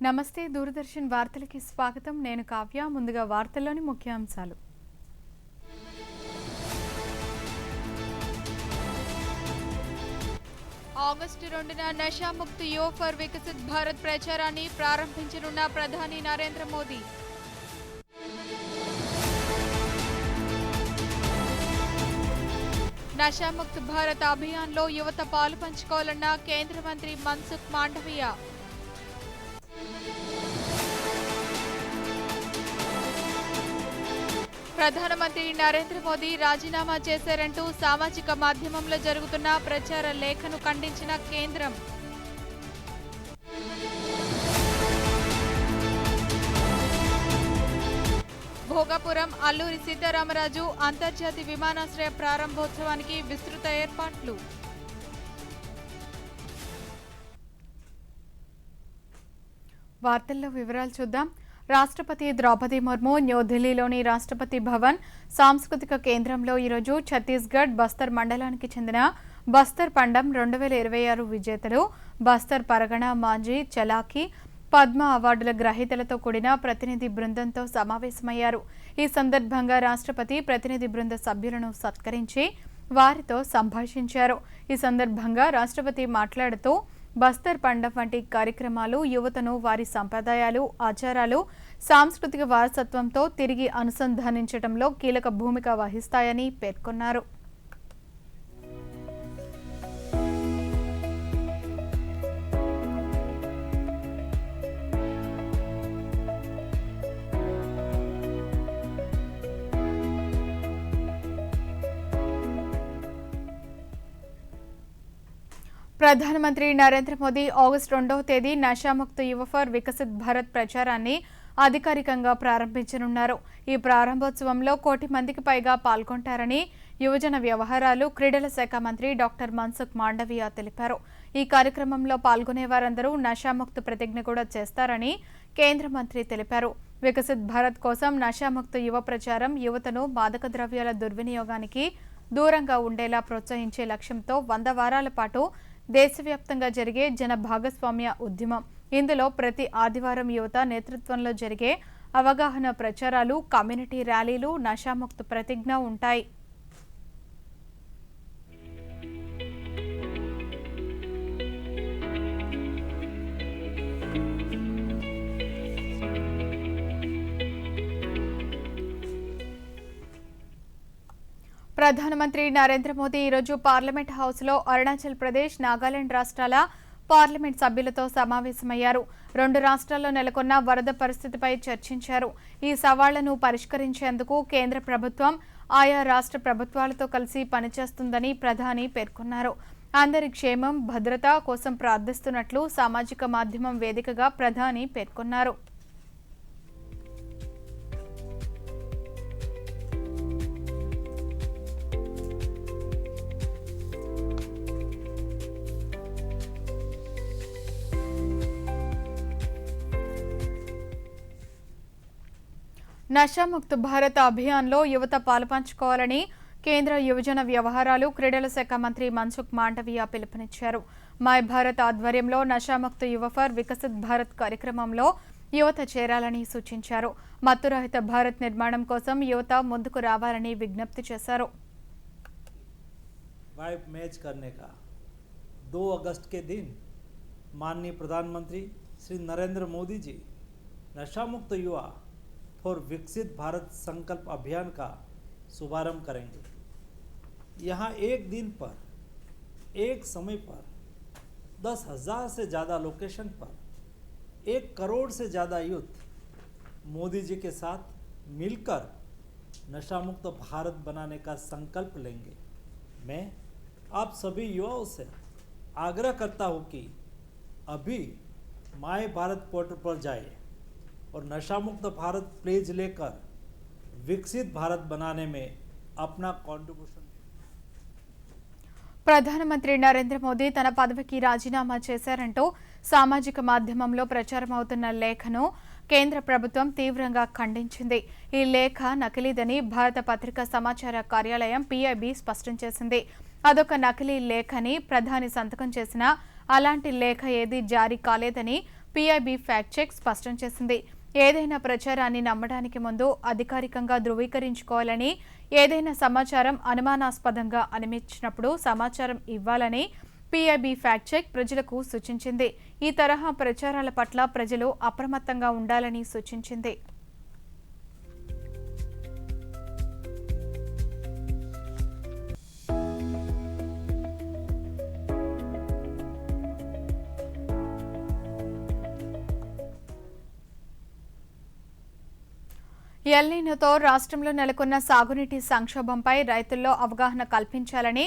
నమస్తే దూరదర్శన్ వార్తలకి స్వాగతం. నేను కావ్య. ముందుగా వార్తల్లోని ముఖ్యాంశాలు. ఆగస్టు 2న నషాముక్త్ యువ ఫర్ వికసిత్ భారత్ ప్రచారాన్ని ప్రారంభించనున్న ప్రధాని నరేంద్ర మోదీ. నషాముక్త్ భారత్ అభియాన్లో యువత పాలు పంచుకోవాలన్న కేంద్ర మంత్రి మన్సుఖ్ మాండవీయ. ప్రధానమంత్రి నరేంద్ర మోదీ రాజీనామా చేశారంటూ సామాజిక మాధ్యమంలో జరుగుతున్న ప్రచార లేఖను ఖండించిన కేంద్రం. భోగాపురం అల్లూరి సీతారామరాజు అంతర్జాతీయ విమానాశ్రయ ప్రారంభోత్సవానికి విస్తృత ఏర్పాట్లు. వార్తల్లో వివరాలు చూద్దాం. రాష్ట్రపతి ద్రౌపది ముర్ము న్యూఢిల్లీలోని రాష్ట్రపతి భవన్ సాంస్కృతిక కేంద్రంలో ఈరోజు ఛత్తీస్గఢ్ బస్తర్ మండలానికి చెందిన బస్తర్ పండం 2026 విజేతలు, బస్తర్ పరగణ మాజీ చలాకీ, పద్మ అవార్డుల గ్రహీతలతో కూడిన ప్రతినిధి బృందంతో సమావేశమయ్యారు. ఈ సందర్భంగా రాష్ట్రపతి ప్రతినిధి బృంద సభ్యులను సత్కరించి వారితో సంభాషించారు. ఈ సందర్భంగా రాష్ట్రపతి మాట్లాడుతూ బస్తర్ పండం వంటి కార్యక్రమాలు యువతను వారి సంప్రదాయాలు, ఆచారాలు, సాంస్కృతిక వారసత్వంతో తిరిగి అనుసంధానించడంలో కీలక భూమిక వహిస్తాయని పేర్కొన్నారు. ప్రధానమంత్రి నరేంద్ర మోదీ ఆగస్టు 2వ తేదీ నషాముక్త యువ ఫర్ వికసిత్ భారత్ ప్రచారాన్ని అధికారికంగా ప్రారంభించనున్నారు. ఈ ప్రారంభోత్సవంలో 1 కోటి మందికి పైగా పాల్గొంటారని యువజన వ్యవహారాలు, క్రీడల శాఖ మంత్రి డాక్టర్ మన్సుఖ్ మాండవీయ తెలిపారు. ఈ కార్యక్రమంలో పాల్గొనే వారందరూ నషాముక్త ప్రతిజ్ఞ కూడా చేస్తారని కేంద్ర మంత్రి తెలిపారు. వికసిత్ భారత్ కోసం నషాముక్త యువ ప్రచారం యువతను మాదక ద్రవ్యాల దుర్వినియోగానికి దూరంగా ఉండేలా ప్రోత్సహించే లక్ష్యంతో 100 వారాల పాటు దేశవ్యాప్తంగా జరిగే జన భాగస్వామ్య ఉద్యమం. ఇందులో ప్రతి ఆదివారం యువత నేతృత్వంలో జరిగే అవగాహన ప్రచారాలు, కమ్యూనిటీ ర్యాలీలు, నషాముక్త ప్రతిజ్ఞ ఉంటాయి. ప్రధానమంత్రి నరేంద్ర మోదీ ఈరోజు పార్లమెంట్ హౌస్లో అరుణాచల్ ప్రదేశ్, నాగాలాండ్ రాష్ట్రాల పార్లమెంట్ సభ్యులతో సమావేశమయ్యారు. 2 రాష్ట్రాల్లో నెలకొన్న వరద పరిస్థితిపై చర్చించారు. ఈ సవాళ్లను పరిష్కరించేందుకు కేంద్ర ప్రభుత్వం ఆయా రాష్ట్ర ప్రభుత్వాలతో కలిసి పనిచేస్తుందని ప్రధాని పేర్కొన్నారు. అందరి క్షేమం, భద్రత కోసం ప్రార్థిస్తున్నట్లు సామాజిక మాధ్యమం వేదికగా ప్రధాని పేర్కొన్నారు. నషాముక్త భారత్ అభియాన్లో యువత పాలుపంచుకోవాలని కేంద్ర యువజన వ్యవహారాలు, క్రీడల శాఖ మంత్రి మన్సుఖ్ మాండవీయ పిలుపునిచ్చారు. మై భారత్ ఆధ్వర్యంలో నషాముక్త యువ ఫర్ వికసిత్ భారత్ కార్యక్రమంలో యువత చేరాలని సూచించారు. మత్తురహిత భారత్ నిర్మాణం కోసం యువత ముందుకు రావాలని విజ్ఞప్తి చేశారు. 2 अगस्त के दिन माननीय प्रधानमंत्री श्री नरेंद्र मोदी जी नशामुक्त युवा फॉर विकसित भारत संकल्प अभियान का शुभारंभ करेंगे। यहाँ एक दिन पर, एक समय पर 10,000 से ज़्यादा लोकेशन पर 1 करोड़ से ज़्यादा यूथ मोदी जी के साथ मिलकर नशामुक्त भारत बनाने का संकल्प लेंगे। मैं आप सभी युवाओं से आग्रह करता हूँ कि अभी माय भारत पोर्टल पर जाए और नशामुक्त भारत प्लेज लेकर विकसित भारत बनाने में अपना कंट्रीब्यूशन. ప్రధానమంత్రి నరేంద్ర మోదీ తన పదవికి రాజీనామా చేశారంటూ సామాజిక మాధ్యమంలో ప్రచారమవుతున్న లేఖను కేంద్ర ప్రభుత్వం తీవ్రంగా ఖండించింది. ఈ లేఖ నకిలీదని భారత పత్రికా సమాచార కార్యాలయం PIB స్పష్టం చేసింది. అదొక నకిలీ లేఖని, ప్రధాని సంతకం చేసిన అలాంటి లేఖ ఏదీ జారీ కాలేదని పీఐబీ ఫ్యాక్ట్ చెక్ స్పష్టం చేసింది. ఏదైనా ప్రచారాన్ని నమ్మడానికి ముందు అధికారికంగా ధృవీకరించుకోవాలని, ఏదైనా సమాచారం అనుమానాస్పదంగా అనిపించినప్పుడు సమాచారం ఇవ్వాలని పీఐబీ ఫ్యాక్ట్ చెక్ ప్రజలకు సూచించింది. ఈ తరహా ప్రచారాల పట్ల ప్రజలు అప్రమత్తంగా ఉండాలని సూచించింది. ఎల్నినోతో రాష్ట్రంలో నెలకొన్న సాగునీటి సంక్షోభంపై రైతుల్లో అవగాహన కల్పించాలని,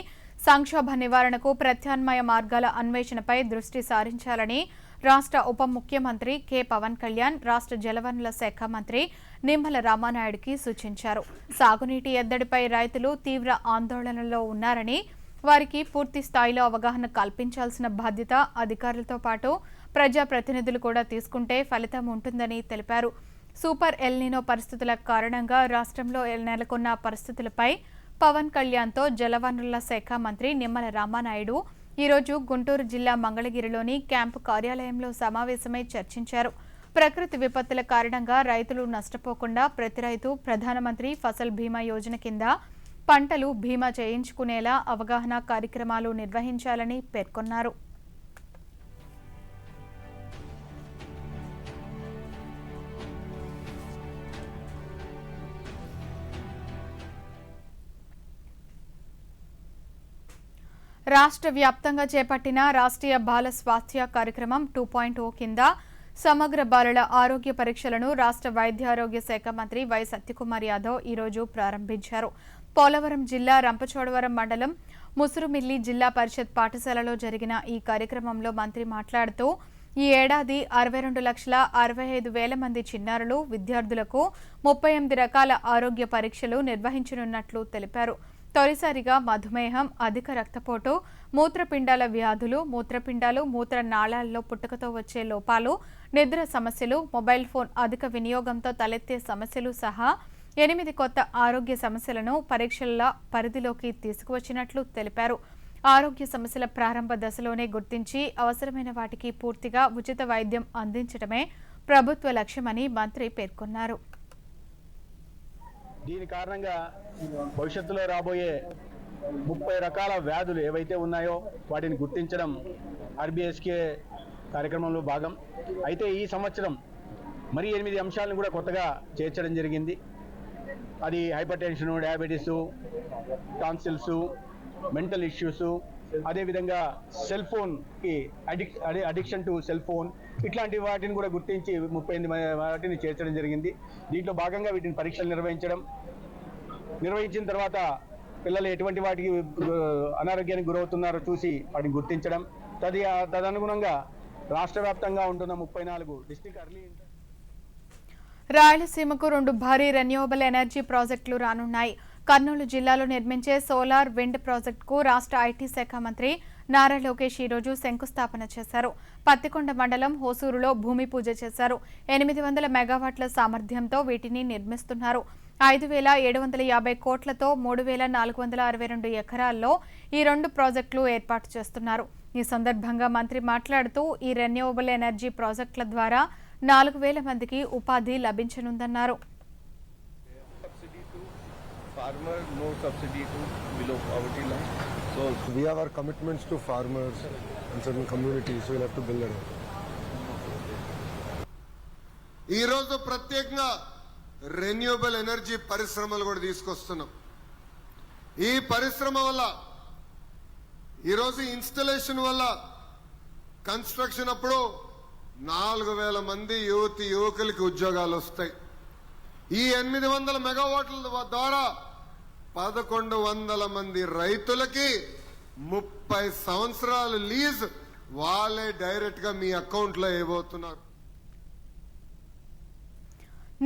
సంక్షోభ నివారణకు ప్రత్యామ్నాయ మార్గాల అన్వేషణపై దృష్టి సారించాలని రాష్ట్ర ఉప ముఖ్యమంత్రి కె పవన్ కళ్యాణ్ రాష్ట్ర జలవనరుల శాఖ మంత్రి నిమ్మల రామానాయుడుకి సూచించారు. సాగునీటి ఎద్దడిపై రైతులు తీవ్ర ఆందోళనలో ఉన్నారని, వారికి పూర్తి స్థాయిలో అవగాహన కల్పించాల్సిన బాధ్యత అధికారులతో పాటు ప్రజాప్రతినిధులు కూడా తీసుకుంటే ఫలితం ఉంటుందని తెలిపారు. సూపర్ ఎల్నినో పరిస్థితుల కారణంగా రాష్ట్రంలో నెలకొన్న పరిస్థితులపై పవన్ కళ్యాణ్తో జలవనరుల శాఖ మంత్రి నిమ్మల రామానాయుడు ఈరోజు గుంటూరు జిల్లా మంగళగిరిలోని క్యాంపు కార్యాలయంలో సమావేశమై చర్చించారు. ప్రకృతి విపత్తుల కారణంగా రైతులు నష్టపోకుండా ప్రతి రైతు ప్రధానమంత్రి ఫసల్ బీమా యోజన కింద పంటలు బీమా చేయించుకునేలా అవగాహన కార్యక్రమాలు నిర్వహించాలని పేర్కొన్నారు. రాష్ట్ర వ్యాప్తంగా చేపట్టిన రాష్ట్రీయ బాల స్వాస్థ్య కార్యక్రమం 2.0 కింద సమగ్ర బాలల ఆరోగ్య పరీక్షలను రాష్ట్ర వైద్యారోగ్య శాఖ మంత్రి వై సత్యకుమార్ యాదవ్ ఈరోజు ప్రారంభించారు. పోలవరం జిల్లా రంపచోడవరం మండలం ముసురుమిల్లి జిల్లా పరిషత్ పాఠశాలలో జరిగిన ఈ కార్యక్రమంలో మంత్రి మాట్లాడుతూ ఈ ఏడాది 62,65,000 మంది చిన్నారులు, విద్యార్థులకు 38 రకాల ఆరోగ్య పరీక్షలు నిర్వహించనున్నట్లు తెలిపారు. తొలిసారిగా మధుమేహం, అధిక రక్తపోటు, మూత్రపిండాల వ్యాధులు, మూత్రపిండాలు, మూత్ర నాళాల్లో పుట్టుకతో వచ్చే లోపాలు, నిద్ర సమస్యలు, మొబైల్ ఫోన్ అధిక వినియోగంతో తలెత్తే సమస్యలు సహా 8 కొత్త ఆరోగ్య సమస్యలను పరీక్షల పరిధిలోకి తీసుకువచ్చినట్లు తెలిపారు. ఆరోగ్య సమస్యల ప్రారంభ దశలోనే గుర్తించి అవసరమైన వాటికి పూర్తిగా ఉచిత వైద్యం అందించడమే ప్రభుత్వ లక్ష్యమని మంత్రి పేర్కొన్నారు. దీని కారణంగా భవిష్యత్తులో రాబోయే 30 రకాల వ్యాధులు ఏవైతే ఉన్నాయో వాటిని గుర్తించడం ఆర్బీఎస్కే కార్యక్రమంలో భాగం. అయితే ఈ సంవత్సరం మరి 8 అంశాలను కూడా కొత్తగా చేర్చడం జరిగింది. అది hyper tension, diabetes, tonsils, mental issues, అదేవిధంగా సెల్ ఫోన్కి అడిక్షన్ టు సెల్ ఫోన్, ఇట్లాంటి వాటిని కూడా గుర్తించి 38 వాటిని చేర్చడం జరిగింది. దీంట్లో భాగంగా వీటిని పరీక్షలు నిర్వహించిన తర్వాత పిల్లలు ఎటువంటి వాటికి అనారోగ్యానికి గురవుతున్నారో చూసి వాటిని గుర్తించడం, తదనుగుణంగా రాష్ట్ర వ్యాప్తంగా ఉంటున్న 34 డిస్ట్రిక్ట్ అర్లీ రాయలసీమకు 2 భారీ రెన్యూవబుల్ ఎనర్జీ ప్రాజెక్టులు రానున్నాయి. కర్నూలు జిల్లాలో నిర్మించే సోలార్ విండ్ ప్రాజెక్టుకు రాష్ట్ర ఐటీ శాఖ మంత్రి నారా లోకేష్ ఈరోజు శంకుస్థాపన చేశారు. పత్తికొండ మండలం హోసూరులో భూమి పూజ చేశారు. 800 మెగావాట్ల సామర్థ్యంతో వీటిని నిర్మిస్తున్నారు. 5,750 కోట్లతో 3,462 ఎకరాల్లో ఈ 2 ప్రాజెక్టులు ఏర్పాటు చేస్తున్నారు. ఈ సందర్భంగా మంత్రి మాట్లాడుతూ ఈ రెన్యూవబుల్ ఎనర్జీ ప్రాజెక్టుల ద్వారా 4,000 మందికి ఉపాధి లభించనుందన్నారు. Farmer, no subsidy to below poverty line. So we have our commitments to farmers and certain communities, so we'll have to build it up. ఈ రోజు ప్రత్యేకంగా రెన్యూవబుల్ ఎనర్జీ పరిశ్రమలు కూడా తీసుకొస్తున్నాం. ఈ పరిశ్రమ వల్ల ఈరోజు ఇన్స్టలేషన్ వల్ల కన్స్ట్రక్షన్ అప్పుడు 4,000 మంది యువకులకి ఉద్యోగాలు వస్తాయి. ఈ 800 మెగావాట్ల ద్వారా 1,100 మంది రైతులకి 30 సంవత్సరాలు లీజ్ వాళ్ళే డైరెక్ట్ గా మీ అకౌంట్ లో వేయబోతున్నారు.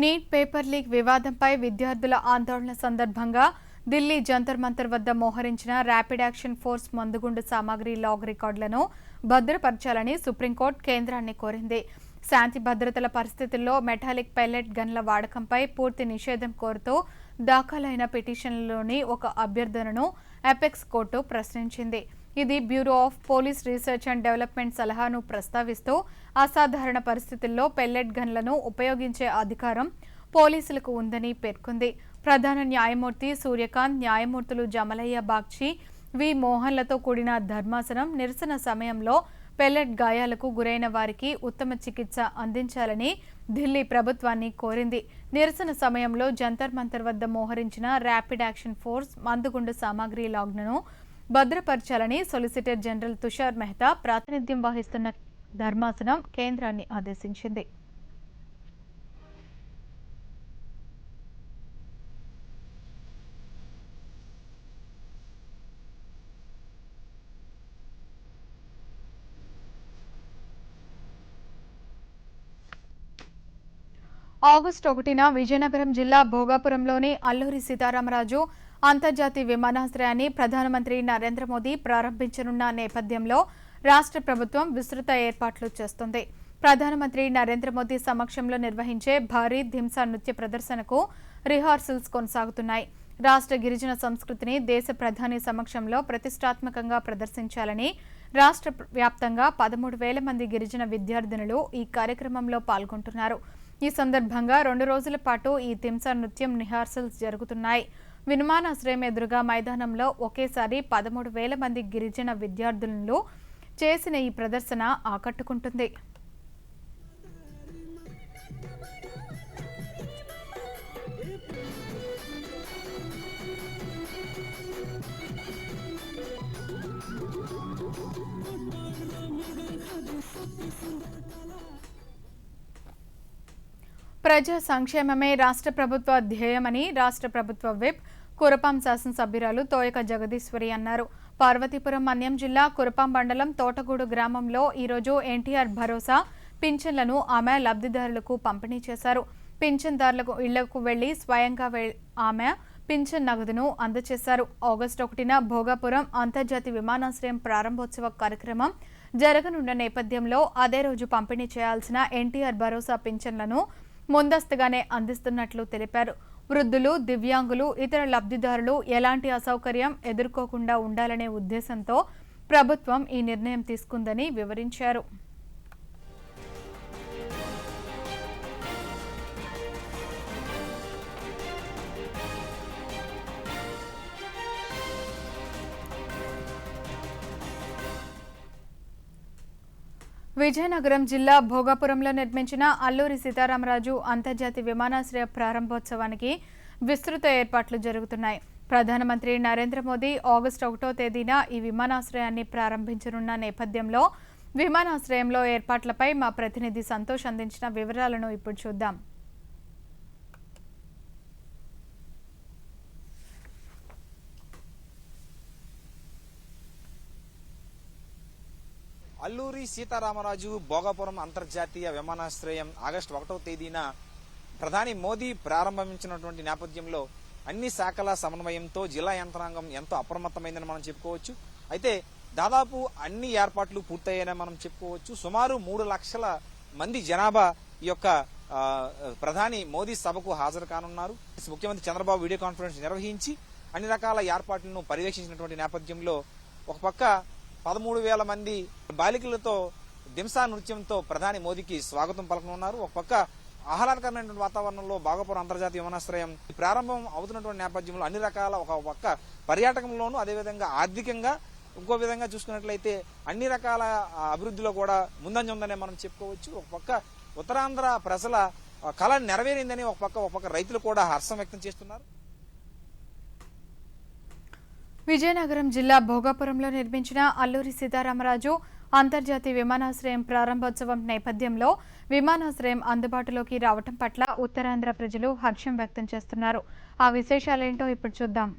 నీట్ పేపర్ లీక్ వివాదంపై విద్యార్థుల ఆందోళన సందర్భంగా ఢిల్లీ జంతర్ మంతర్ వద్ద మోహరించిన ర్యాపిడ్ యాక్షన్ ఫోర్స్ మందుగుండు సామాగ్రి లాగ్ రికార్డులను భద్రపరచాలని సుప్రీంకోర్టు కేంద్రాన్ని కోరింది. శాంతి భద్రతల పరిస్థితుల్లో మెటాలిక్ పెల్లెట్ గన్ల వాడకంపై పూర్తి నిషేధం కోరుతూ దాఖలైన పిటిషన్లలోని ఒక అభ్యర్థనను అపెక్స్ కోర్టు ప్రశ్నించింది. ఇది bureau of police research and development సలహాను ప్రస్తావిస్తూ అసాధారణ పరిస్థితుల్లో పెల్లెట్ గన్లను ఉపయోగించే అధికారం పోలీసులకు ఉందని పేర్కొంది. ప్రధాన న్యాయమూర్తి సూర్యకాంత్, న్యాయమూర్తులు జమలయ్య బాగ్చి, వి మోహన్లతో కూడిన ధర్మాసనం నిరసన సమయంలో పెల్లెట్ గాయాలకు గురైన వారికి ఉత్తమ చికిత్స అందించాలని ఢిల్లీ ప్రభుత్వాన్ని కోరింది. నిరసన సమయంలో జంతర్ మంతర్ వద్ద మోహరించిన ర్యాపిడ్ యాక్షన్ ఫోర్స్ మందుగుండు సామాగ్రి లాగ్ను భద్రపరచాలని సొలిసిటర్ జనరల్ తుషార్ మెహతా ప్రాతినిధ్యం వహిస్తున్న ధర్మాసనం కేంద్రాన్ని ఆదేశించింది. ఆగస్టు 1న విజయనగరం జిల్లా భోగాపురంలోని అల్లూరి సీతారామరాజు అంతర్జాతీయ విమానాశ్రయాన్ని ప్రధానమంత్రి నరేంద్ర మోదీ ప్రారంభించనున్న నేపథ్యంలో రాష్ట్ర ప్రభుత్వం విస్తృత ఏర్పాట్లు చేస్తోంది. ప్రధానమంత్రి నరేంద్ర మోదీ సమక్షంలో నిర్వహించే భారీ ధింసా నృత్య ప్రదర్శనకు రిహార్సల్స్ కొనసాగుతున్నాయి. రాష్ట్ర గిరిజన సంస్కృతిని దేశ ప్రధాని సమక్షంలో ప్రతిష్టాత్మకంగా ప్రదర్శించాలని రాష్ట్ర వ్యాప్తంగా 13,000 మంది గిరిజన విద్యార్థినులు ఈ కార్యక్రమంలో పాల్గొంటున్నారు. ఈ సందర్భంగా 2 రోజుల పాటు ఈ ధింసా నృత్యం రిహార్సల్స్ జరుగుతున్నాయి. విమానాశ్రయం ఎదురుగా మైదానంలో ఒకేసారి 13,000 మంది గిరిజన విద్యార్థులను చేసిన ఈ ప్రదర్శన ఆకట్టుకుంటుంది. ప్రజా సంక్షేమమే రాష్ట్ర ప్రభుత్వ ధ్యేయమని రాష్ట్ర ప్రభుత్వ విప్ కురపాం శాసనసభ్యురాలు తోయక జగదీశ్వరి అన్నారు. పార్వతీపురం మన్యం జిల్లా కురపాం మండలం తోటగూడు గ్రామంలో ఈరోజు ఎన్టీఆర్ భరోసా పింఛన్లను ఆమె లబ్ధిదారులకు పంపిణీ చేశారు. పింఛన్దారులకు ఇళ్లకు వెళ్లి స్వయంగా ఆమె పింఛన్ నగదును అందజేశారు. ఆగస్టు 1న భోగాపురం అంతర్జాతీయ విమానాశ్రయం ప్రారంభోత్సవ కార్యక్రమం జరగనున్న నేపథ్యంలో అదే రోజు పంపిణీ చేయాల్సిన ఎన్టీఆర్ భరోసా పింఛన్లను ముందస్తుగానే అందిస్తున్నట్లు తెలిపారు. వృద్ధులు, దివ్యాంగులు, ఇతర లబ్ధిదారులు ఎలాంటి అసౌకర్యం ఎదుర్కోకుండా ఉండాలనే ఉద్దేశంతో ప్రభుత్వం ఈ నిర్ణయం తీసుకుందని వివరించారు. విజయనగరం జిల్లా భోగాపురంలో నిర్మించిన అల్లూరి సీతారామరాజు అంతర్జాతీయ విమానాశ్రయ ప్రారంభోత్సవానికి విస్తృత ఏర్పాట్లు జరుగుతున్నాయి. ప్రధానమంత్రి నరేంద్ర మోదీ ఆగస్టు 1వ తేదీన ఈ విమానాశ్రయాన్ని ప్రారంభించనున్న నేపథ్యంలో విమానాశ్రయంలో ఏర్పాట్లపై మా ప్రతినిధి సంతోష్ అందించిన వివరాలను ఇప్పుడు చూద్దాం. అల్లూరి సీతారామరాజు భోగాపురం అంతర్జాతీయ విమానాశ్రయం ఆగస్టు 1వ తేదీన ప్రధాని మోదీ ప్రారంభించినటువంటి నేపథ్యంలో అన్ని శాఖల సమన్వయంతో జిల్లా యంత్రాంగం ఎంతో అప్రమత్తమైందని మనం చెప్పుకోవచ్చు. అయితే దాదాపు అన్ని ఏర్పాట్లు పూర్తయ్యాయని మనం చెప్పుకోవచ్చు. సుమారు 3 లక్షల మంది జనాభా ఈ యొక్క ప్రధాని మోదీ సభకు హాజరు కానున్నారు. ముఖ్యమంత్రి చంద్రబాబు వీడియో కాన్ఫరెన్స్ నిర్వహించి అన్ని రకాల ఏర్పాట్లను పర్యవేక్షించినటువంటి నేపథ్యంలో ఒక పక్క 13,000 మంది బాలికలతో దింసా నృత్యంతో ప్రధాని మోదీకి స్వాగతం పలకనున్నారు. ఒక పక్క ఆహ్లాదకరమైనటువంటి వాతావరణంలో భోగాపురం అంతర్జాతీయ విమానాశ్రయం ప్రారంభం అవుతున్నటువంటి నేపథ్యంలో అన్ని రకాల ఒక పక్క పర్యాటకంలోనూ అదేవిధంగా ఆర్థికంగా ఇంకో విధంగా చూసుకున్నట్లయితే అన్ని రకాల అభివృద్ధిలో కూడా ముందంజ ఉందనే మనం చెప్పుకోవచ్చు. ఒక పక్క ఉత్తరాంధ్ర ప్రజల కళ నెరవేరిందని ఒక పక్క రైతులు కూడా హర్షం వ్యక్తం చేస్తున్నారు. విజయనగరం జిల్లా భోగాపురంలో నిర్మించిన అల్లూరి సీతారామరాజు అంతర్జాతీయ విమానాశ్రయం ప్రారంభోత్సవం నేపథ్యంలో విమానాశ్రయం అందుబాటులోకి రావటం పట్ల ఉత్తరాంధ్ర ప్రజలు హర్షం వ్యక్తం చేస్తున్నారు. ఆ విశేషాలేంటో ఇప్పుడు చూద్దాం.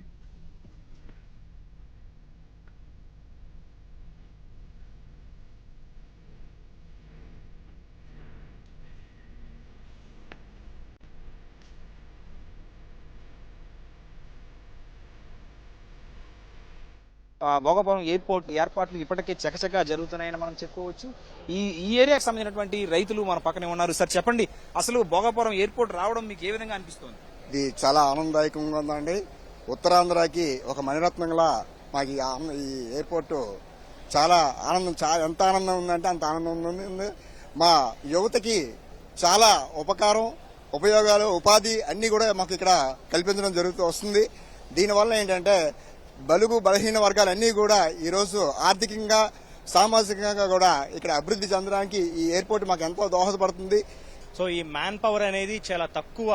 భోగాపురం ఎయిర్పోర్ట్ ఏర్పాట్లు ఇప్పటికే చకచకా జరుగుతున్నాయని మనం చెప్పుకోవచ్చు. ఈ ఏరియాకి సంబంధించినటువంటి రైతులు మన పక్కనే ఉన్నారు. సార్ చెప్పండి, అసలు భోగాపురం ఎయిర్పోర్ట్ రావడం మీకు ఏ విధంగా అనిపిస్తుంది? ఇది చాలా ఆనందదాయకంగా ఉందండి. ఉత్తరాంధ్రకి ఒక మణిరత్నంలా మాకు ఈ ఎయిర్పోర్ట్ చాలా ఆనందం, ఎంత ఆనందం ఉందంటే అంత ఆనందం ఉంది. మా యువతకి చాలా ఉపయోగాలు, ఉపాధి అన్ని కూడా మాకు ఇక్కడ కల్పించడం జరుగుతూ వస్తుంది. దీనివల్ల ఏంటంటే బలహీన వర్గాలన్నీ కూడా ఈరోజు ఆర్థికంగా, సామాజికంగా కూడా ఇక్కడ అభివృద్ధి చెందడానికి ఈ ఎయిర్పోర్ట్ మాకు ఎంతో దోహదపడుతుంది. సో ఈ మ్యాన్ పవర్ అనేది చాలా తక్కువ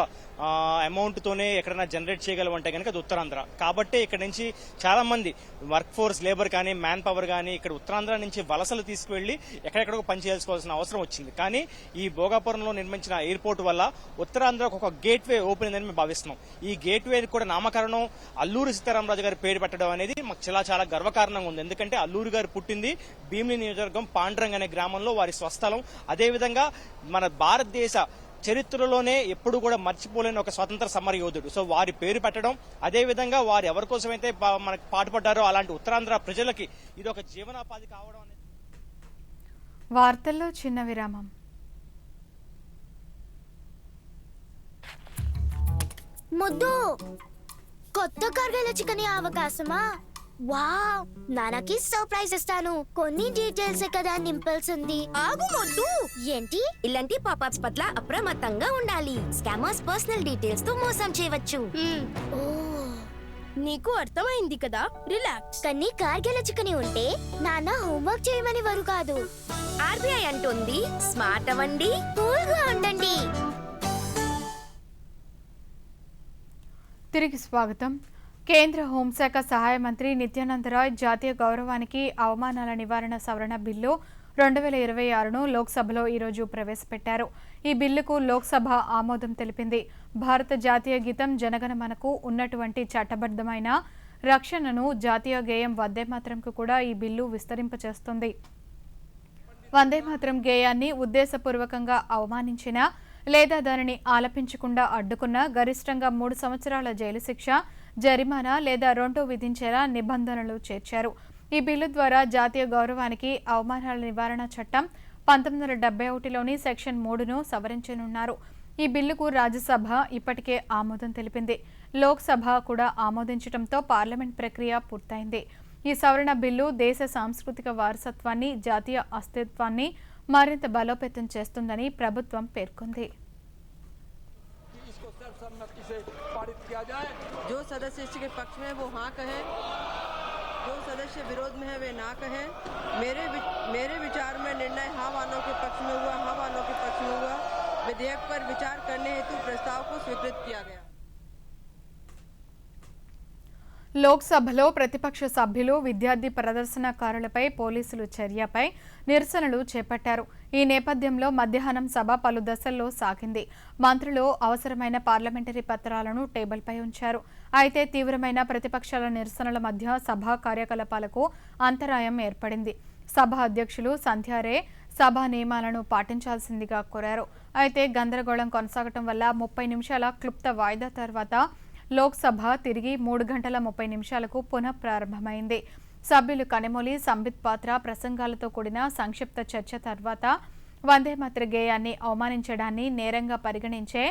అమౌంట్ తోనే ఎక్కడైనా జనరేట్ చేయగలమంటే కనుక అది ఉత్తరాంధ్ర. కాబట్టి ఇక్కడ నుంచి చాలా మంది వర్క్ ఫోర్స్, లేబర్ కానీ, మ్యాన్ పవర్ కానీ ఇక్కడ ఉత్తరాంధ్ర నుంచి వలసలు తీసుకువెళ్లి ఎక్కడెక్కడో పనిచేయాల్సిన అవసరం వచ్చింది. కానీ ఈ భోగాపురంలో నిర్మించిన ఎయిర్పోర్ట్ వల్ల ఉత్తరాంధ్రకు ఒక గేట్ వే ఓపెన్ అయిందని మేము భావిస్తున్నాం. ఈ గేట్ వే కూడా నామకరణం అల్లూరి సీతారామరాజు గారి పేరు పెట్టడం అనేది మాకు చాలా గర్వకారణంగా ఉంది. ఎందుకంటే అల్లూరి గారు పుట్టింది భీమిలి నియోజకవర్గం పాండ్రంగ్ అనే గ్రామంలో, వారి స్వస్థలం. అదేవిధంగా మన భారతదేశ చరిత్రలోనే ఎప్పుడు కూడా మర్చిపోలేని ఒక స్వతంత్ర సమర యోధుడు. సో వారి పేరు పెట్టడం, అదేవిధంగా వారు ఎవరి కోసమైతే మనకు పాటుపడ్డారో అలాంటి ఉత్తరాంధ్ర ప్రజలకి ఇది ఒక జీవనోపాధి కావడం అనేది. వార్తల్లో చిన్న విరామం. ముద్దు కొత్త కార్యాల చికెన్ అవకాశమా? వావ్, నాన్నకి సర్ప్రైజ్ ఇస్తాను. కొన్ని డీటెయిల్స్ కదా నింపాల్సింది. ఆగు మొద్దు. ఏంటి? ఇలాంటి పాపప్స్ పట్ల అప్రమత్తంగా ఉండాలి. స్కామర్స్ పర్సనల్ డీటెయిల్స్ తో మోసం చేయవచ్చు. ఓ, నీకు అర్థమైంది కదా. రిలాక్స్. కానీ కార్గిల చికెన్ ఉంటే నాన్న హోంవర్క్ చేయమని వారు కాదు. ఆర్బీఐ అంటుంది స్మార్ట్ అవ్వండి, కూల్ గా ఉండండి. తిరిగి స్వాగతం. కేంద్ర హోంశాఖ సహాయ మంత్రి నిత్యానంద రాయ్ జాతీయ గౌరవానికి అవమానాల నివారణ సవరణ బిల్లు 2026ను లోక్సభలో ఈరోజు ప్రవేశపెట్టారు. ఈ బిల్లుకు లోక్సభ ఆమోదం తెలిపింది. భారత జాతీయ గీతం జనగణమనకు ఉన్నటువంటి చట్టబద్ధమైన రక్షణను జాతీయ గేయం వందేమాతరంకు కూడా ఈ బిల్లు విస్తరింపచేస్తుంది. వందేమాతరం గేయాన్ని ఉద్దేశపూర్వకంగా అవమానించిన లేదా దానిని ఆలపించకుండా అడ్డుకున్న గరిష్టంగా 3 సంవత్సరాల జైలు శిక్ష, జరిమానా లేదా 2 విధించేలా నిబంధనలు చేర్చారు. ఈ బిల్లు ద్వారా జాతీయ గౌరవానికి అవమానాల నివారణ చట్టం 1971లోని సెక్షన్ 3ను సవరించనున్నారు. ఈ బిల్లుకు రాజ్యసభ ఇప్పటికే ఆమోదం తెలిపింది. లోక్సభ కూడా ఆమోదించడంతో పార్లమెంట్ ప్రక్రియ పూర్తయింది. ఈ సవరణ బిల్లు దేశ సాంస్కృతిక వారసత్వాన్ని, జాతీయ అస్తిత్వాన్ని మరింత బలోపేతం చేస్తుందని ప్రభుత్వం పేర్కొంది. जो सदस्य इसके पक्ष में वो हाँ कहे, जो सदस्य विरोध में है वे ना कहे. मेरे विचार में निर्णय हाँ वालों के पक्ष में हुआ, हाँ वालों के पक्ष में हुआ. विधेयक पर विचार करने हेतु प्रस्ताव को स्वीकृत किया गया. లోక్సభలో ప్రతిపక్ష సభ్యులు విద్యార్థి ప్రదర్శనకారులపై పోలీసులు చర్యపై నిరసనలు చేపట్టారు. ఈ నేపథ్యంలో మధ్యాహ్నం సభ పలు దశల్లో సాగింది. మంత్రులు అవసరమైన పార్లమెంటరీ పత్రాలను టేబుల్పై ఉంచారు. అయితే తీవ్రమైన ప్రతిపక్షాల నిరసనల మధ్య సభా కార్యకలాపాలకు అంతరాయం ఏర్పడింది. సభ అధ్యక్షులు సంధ్యారే సభా నియమాలను పాటించాల్సిందిగా కోరారు. అయితే గందరగోళం కొనసాగటం వల్ల 30 నిమిషాల క్లుప్త వాయిదా తర్వాత లోక్సభ తిరిగి 3 గంటల 30 నిమిషాలకు పునః ప్రారంభమైంది. సభ్యులు కనెమొలి, సంబిత్ పాత్ర ప్రసంగాలతో కూడిన సంక్షిప్త చర్చ తర్వాత వందేమాతర గేయాన్ని అవమానించడాన్ని నేరంగా పరిగణించే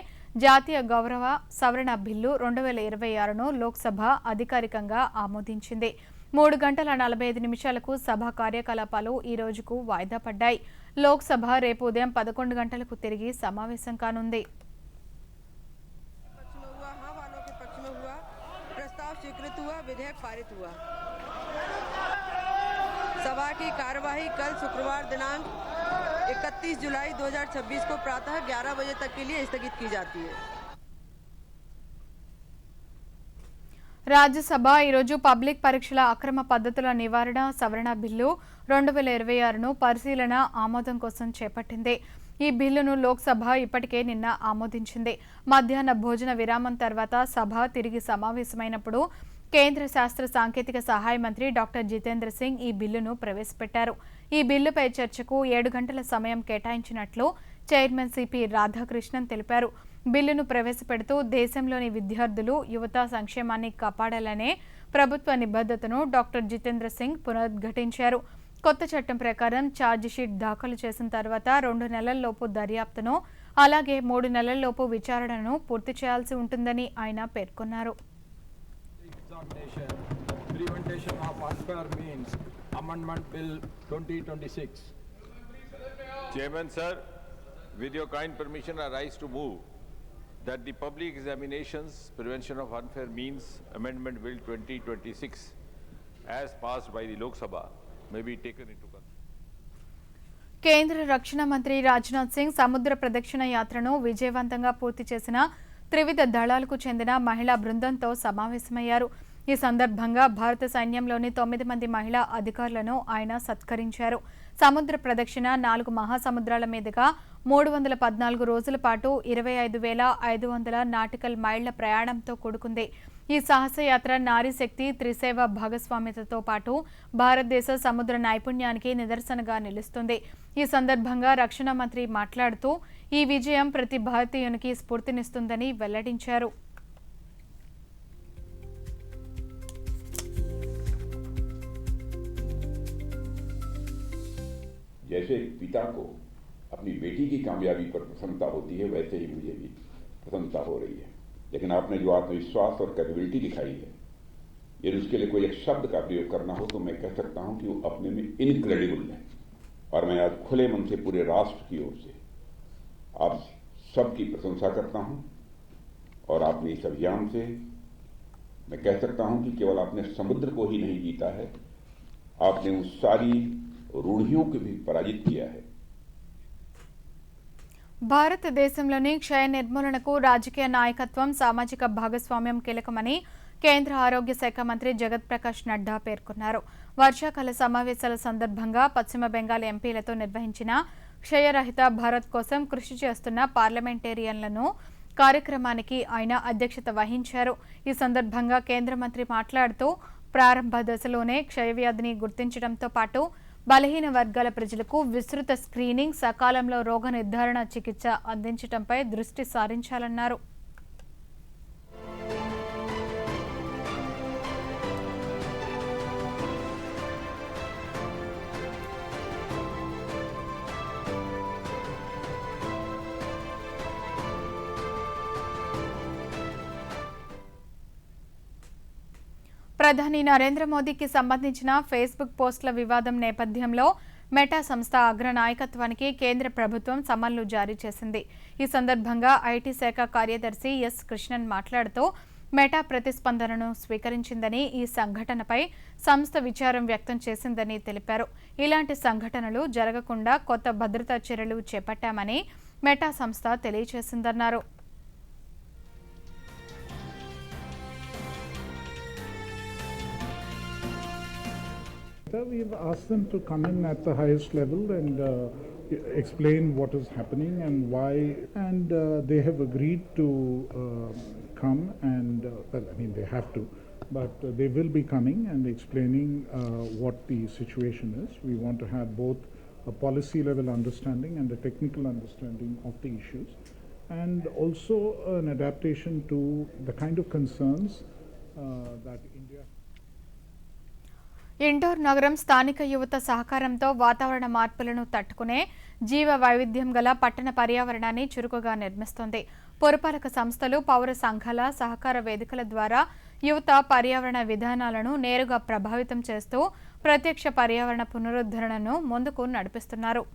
జాతీయ గౌరవ సవరణ బిల్లు 2026ను లోక్సభ అధికారికంగా ఆమోదించింది. 3 గంటల 45 నిమిషాలకు సభ కార్యకలాపాలు ఈ రోజుకు వాయిదా పడ్డాయి. లోక్సభ రేపు ఉదయం 11 గంటలకు తిరిగి సమావేశం కానుంది. स्वीकृत हुआ, विधेयक पारित हुआ. सभा की कार्यवाही कल शुक्रवार दिनांक 31 जुलाई 2026 को प्रातः 11 बजे तक के लिए स्थगित की जाती है. రాజ్యసభ ఈరోజు పబ్లిక్ పరీక్షల అక్రమ పద్ధతుల నివారణ సవరణ బిల్లు 2026ను పరిశీలన ఆమోదం కోసం చేపట్టింది. ఈ బిల్లును లోక్సభ ఇప్పటికే నిన్న ఆమోదించింది. మధ్యాహ్న భోజన విరామం తర్వాత సభ తిరిగి సమావేశమైనప్పుడు కేంద్ర శాస్త్ర సాంకేతిక సహాయ మంత్రి డాక్టర్ జితేంద్ర సింగ్ ఈ బిల్లును ప్రవేశపెట్టారు. ఈ బిల్లుపై చర్చకు 7 గంటల సమయం కేటాయించినట్లు చైర్మన్ సిపి రాధాకృష్ణన్ తెలిపారు. బిల్లును ప్రవేశపెడుతూ దేశంలోని విద్యార్థులు, యువత సంక్షేమాన్ని కాపాడాలనే ప్రభుత్వ నిబద్ధతను డాక్టర్ జితేంద్ర సింగ్ పునరుద్ఘాటించారు. కొత్త చట్టం ప్రకారం ఛార్జిషీట్ దాఖలు చేసిన తర్వాత 2 నెలల్లోపు దర్యాప్తును, అలాగే 3 నెలల్లోపు విచారణను పూర్తి చేయాల్సి ఉంటుందని ఆయన పేర్కొన్నారు. Amendment Bill 2026. Chairman, sir, with your kind permission, I rise to move that the Public Examinations Prevention of Unfair Means Amendment Bill 2026, as passed by the Lok Sabha, may be taken into consideration. కేంద్ర రక్షణ మంత్రి రాజ్నాథ్ సింగ్ సముద్ర ప్రదక్షిణ యాత్రను విజయవంతంగా పూర్తి చేసిన త్రివిధ దళాలకు చెందిన మహిళా బృందంతో సమావేశమయ్యారు. ఈ సందర్భంగా భారత సైన్యంలోని 9 మంది మహిళా అధికారులను ఆయన సత్కరించారు. సముద్ర ప్రదక్షిణ 4 మహాసముద్రాల మీదుగా 314 రోజుల పాటు 25,500 నాటికల్ మైళ్ల ప్రయాణంతో కూడుకుంది. ఈ సాహసయాత్ర నారీ శక్తి త్రిసేవ భాగస్వామ్యతతో పాటు భారతదేశ సముద్ర నైపుణ్యానికి నిదర్శనగా నిలుస్తుంది. ఈ సందర్భంగా రక్షణ మంత్రి మాట్లాడుతూ ఈ విజయం ప్రతి భారతీయునికి స్ఫూర్తినిస్తుందని వెల్లడించారు. जैसे एक पिता को अपनी बेटी की कामयाबी पर प्रसन्नता होती है, वैसे ही मुझे भी प्रसन्नता हो रही है. लेकिन आपने जो आत्मविश्वास और कैपेबिलिटी दिखाई है, यदि उसके लिए कोई एक शब्द का प्रयोग करना हो तो मैं कह सकता हूं कि वो अपने में इनक्रेडिबल है. और मैं आज खुले मन से पूरे राष्ट्र की ओर से आप सबकी प्रशंसा करता हूं. और आपने इस अभियान से मैं कह सकता हूं कि केवल आपने समुद्र को ही नहीं जीता है, आपने उस सारी रूढ़ियों को भी पराजित किया है. భారతదేశంలోని క్షయ నిర్మూలనకు రాజకీయ నాయకత్వం, సామాజిక భాగస్వామ్యం కీలకమని కేంద్ర ఆరోగ్య శాఖ మంత్రి జగత్ ప్రకాష్ నడ్డా పేర్కొన్నారు. వర్షాకాల సమావేశాల సందర్భంగా పశ్చిమ బెంగాల్ ఎంపీలతో నిర్వహించిన క్షయరహిత భారత్ కోసం కృషి చేస్తున్న పార్లమెంటేరియన్లను కార్యక్రమానికి ఆయన అధ్యక్షత వహించారు. ఈ సందర్భంగా కేంద్ర మంత్రి మాట్లాడుతూ ప్రారంభ దశలోనే క్షయవ్యాధిని గుర్తించడంతో పాటు బలహీన వర్గాల ప్రజలకు విస్తృత స్క్రీనింగ్, సకాలంలో రోగ నిర్ధారణ, చికిత్స అందించడంపై దృష్టి సారించాలన్నారు. ప్రధాని నరేంద్ర మోదీకి సంబంధించిన ఫేస్బుక్ పోస్టుల వివాదం నేపథ్యంలో మెటా సంస్థ అగ్ర నాయకత్వానికి కేంద్ర ప్రభుత్వం సమన్లు జారీ చేసింది. ఈ సందర్భంగా ఐటీ శాఖ కార్యదర్శి ఎస్ కృష్ణన్ మాట్లాడుతూ మెటా ప్రతిస్పందనను స్వీకరించిందని, ఈ సంఘటనపై సంస్థ విచారం వ్యక్తం చేసిందని తెలిపారు. ఇలాంటి సంఘటనలు జరగకుండా కొత్త భద్రతా చర్యలు చేపట్టామని మెటా సంస్థ తెలియజేసిందన్నారు. We've asked them to come in at the highest level and explain what is happening and why, and they have agreed to come and, well, I mean, they have to, but they will be coming and explaining what the situation is. We want to have both a policy level understanding and a technical understanding of the issues, and also an adaptation to the kind of concerns that India. Indore నగరం స్థానిక యువత సహకారంతో వాతావరణ మార్పులను తట్టుకునే జీవ వైవిధ్యం గల పట్టణ పర్యావరణాన్ని చురుకుగా నిర్మిస్తోంది. పురపాలక సంస్థలు, పౌర సంఘాల సహకార వేదికల ద్వారా యువత పర్యావరణ విధానాలను నేరుగా ప్రభావితం చేస్తూ ప్రత్యక్ష పర్యావరణ పునరుద్ధరణను ముందుకు నడిపిస్తున్నారు.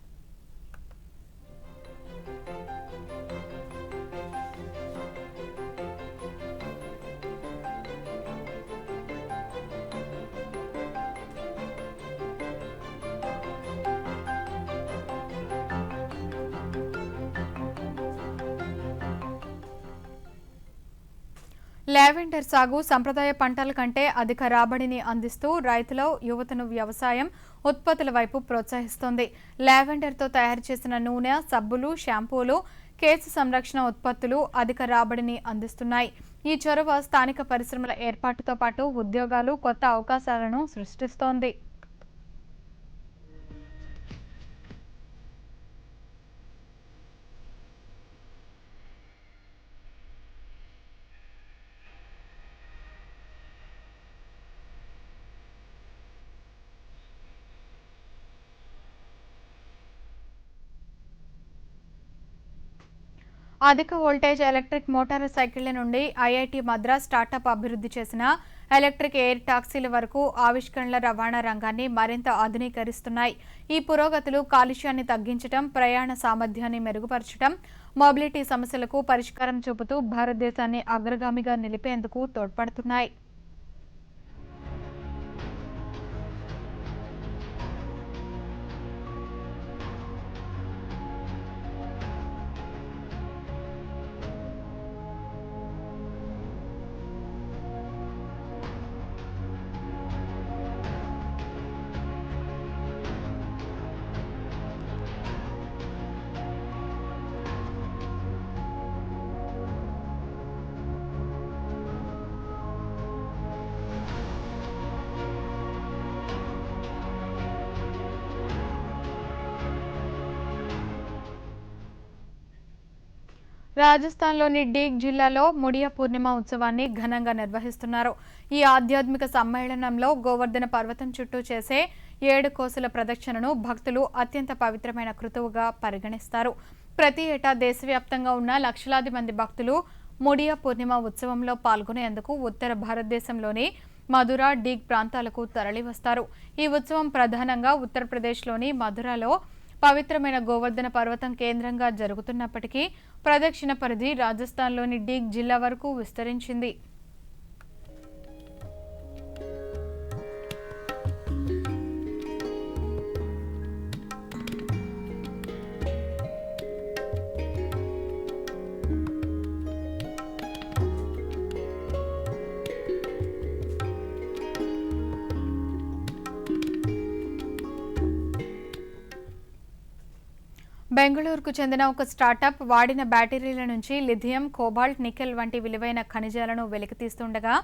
లావెండర్ సాగు సంప్రదాయ పంటల కంటే అధిక రాబడిని అందిస్తూ రైతుల యువతను వ్యవసాయం ఉత్పత్తుల వైపు ప్రోత్సహిస్తోంది. లావెండర్తో తయారు చేసిన నూనె, సబ్బులు, షాంపూలు, కేశ సంరక్షణ ఉత్పత్తులు అధిక రాబడిని అందిస్తున్నాయి. ఈ చొరవ స్థానిక పరిశ్రమల ఏర్పాటుతో పాటు ఉద్యోగాలు, కొత్త అవకాశాలను సృష్టిస్తోంది. అధిక వోల్టేజ్ ఎలక్ట్రిక్ మోటార్ సైకిళ్ల నుండి ఐఐటి మద్రాస్ స్టార్టప్ అభివృద్ధి చేసిన ఎలక్ట్రిక్ ఎయిర్ టాక్సీల వరకు ఆవిష్కరణల రవాణా రంగాన్ని మరింత ఆధునీకరిస్తున్నాయి. ఈ పురోగతులు కాలుష్యాన్ని తగ్గించడం, ప్రయాణ సామర్థ్యాన్ని మెరుగుపరచడం, మొబిలిటీ సమస్యలకు పరిష్కారం చూపుతూ భారతదేశాన్ని అగ్రగామిగా నిలిపేందుకు తోడ్పడుతున్నాయి. రాజస్థాన్లోని డీగ్ జిల్లాలో ముడియా పూర్ణిమ ఉత్సవాన్ని ఘనంగా నిర్వహిస్తున్నారు. ఈ ఆధ్యాత్మిక సమ్మేళనంలో గోవర్ధన పర్వతం చుట్టూ చేసే 7 కోసుల ప్రదక్షిణను భక్తులు అత్యంత పవిత్రమైన కృతువుగా పరిగణిస్తారు. ప్రతి ఏటా దేశవ్యాప్తంగా ఉన్న లక్షలాది మంది భక్తులు ముడియా పూర్ణిమ ఉత్సవంలో పాల్గొనేందుకు ఉత్తర భారతదేశంలోని మధుర, డీగ్ ప్రాంతాలకు తరలివస్తారు. ఈ ఉత్సవం ప్రధానంగా ఉత్తరప్రదేశ్లోని మధురలో పవిత్రమైన గోవర్ధన పర్వతం కేంద్రంగా జరుగుతున్నప్పటికీ ప్రదక్షిణ పరిధి రాజస్థాన్లోని డీగ్ జిల్లా వరకు విస్తరించింది. బెంగళూరుకు చెందిన ఒక స్టార్టప్ వాడిన బ్యాటరీల నుంచి లిథియం, కోబాల్ట్, నికెల్ వంటి విలువైన ఖనిజాలను వెలికితీస్తుండగా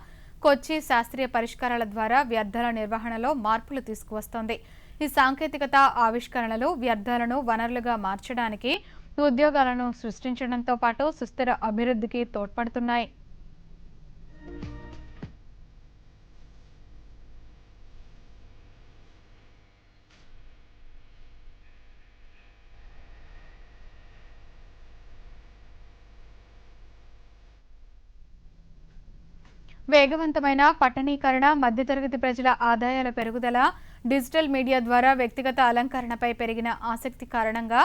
కొచ్చి శాస్త్రీయ పరిష్కారాల ద్వారా వ్యర్థాల నిర్వహణలో మార్పులు తీసుకువస్తోంది. ఈ సాంకేతికత ఆవిష్కరణలు వ్యర్థాలను వనరులుగా మార్చడానికి, ఉద్యోగాలను సృష్టించడంతో పాటు సుస్థిర అభివృద్ధికి తోడ్పడుతున్నాయి. వేగవంతమైన పట్టణీకరణ, మధ్యతరగతి ప్రజల ఆదాయాల పెరుగుదల, డిజిటల్ మీడియా ద్వారా వ్యక్తిగత అలంకరణపై పెరిగిన ఆసక్తి కారణంగా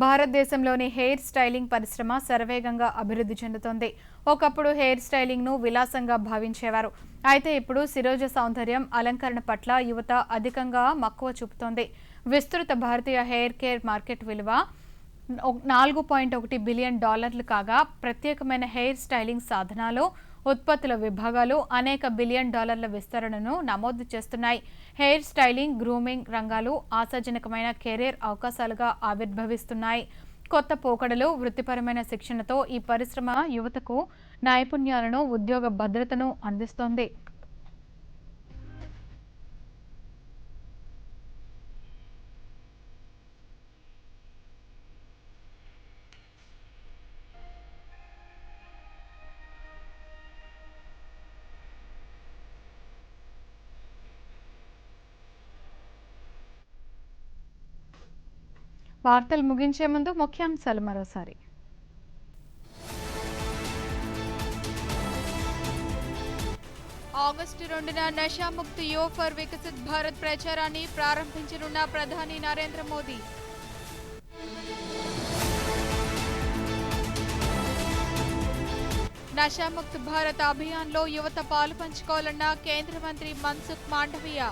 భారతదేశంలోని హెయిర్ స్టైలింగ్ పరిశ్రమ శరవేగంగా అభివృద్ధి చెందుతోంది. ఒకప్పుడు హెయిర్ స్టైలింగ్ను విలాసంగా భావించేవారు. అయితే ఇప్పుడు శిరోజ సౌందర్యం, అలంకరణ పట్ల యువత అధికంగా మక్కువ చూపుతోంది. విస్తృత భారతీయ హెయిర్ కేర్ మార్కెట్ విలువ $4.1 బిలియన్ కాగా ప్రత్యేకమైన హెయిర్ స్టైలింగ్ సాధనాలు, ఉత్పత్తుల విభాగాలు అనేక $1 బిలియన్ విస్తరణను నమోదు చేస్తున్నాయి. హెయిర్ స్టైలింగ్, గ్రూమింగ్ రంగాలు ఆశాజనకమైన కెరీర్ అవకాశాలుగా ఆవిర్భవిస్తున్నాయి. కొత్త పోకడలు, వృత్తిపరమైన శిక్షణతో ఈ పరిశ్రమ యువతకు నైపుణ్యాలను, ఉద్యోగ భద్రతను అందిస్తోంది. వార్తలు ముగించే ముందు ముఖ్యాంశాలు మరోసారి. ఆగస్టు 2న నషాముక్త యువ ఫర్ వికసిత్ భారత్ ప్రచారాన్ని ప్రారంభించనున్న ప్రధాని నరేంద్ర మోదీ. నషాముక్త భారత్ అభియాన్లో యువత పాలు పంచుకోవాలన్న కేంద్ర మంత్రి మన్సుఖ్ మాండవీయ.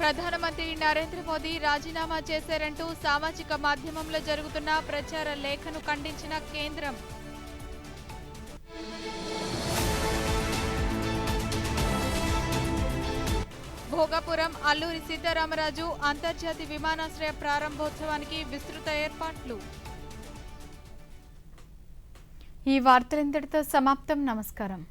ప్రధానమంత్రి నరేంద్ర మోదీ రాజీనామా చేశారంటూ సామాజిక మాధ్యమంలో జరుగుతున్న ప్రచార లేఖను ఖండించిన కేంద్రం. భోగాపురం అల్లూరి సీతారామరాజు అంతర్జాతీయ విమానాశ్రయ ప్రారంభోత్సవానికి విస్తృత ఏర్పాట్లు. ఈ వార్తలు ఇంతటితో సమాప్తం. నమస్కారం.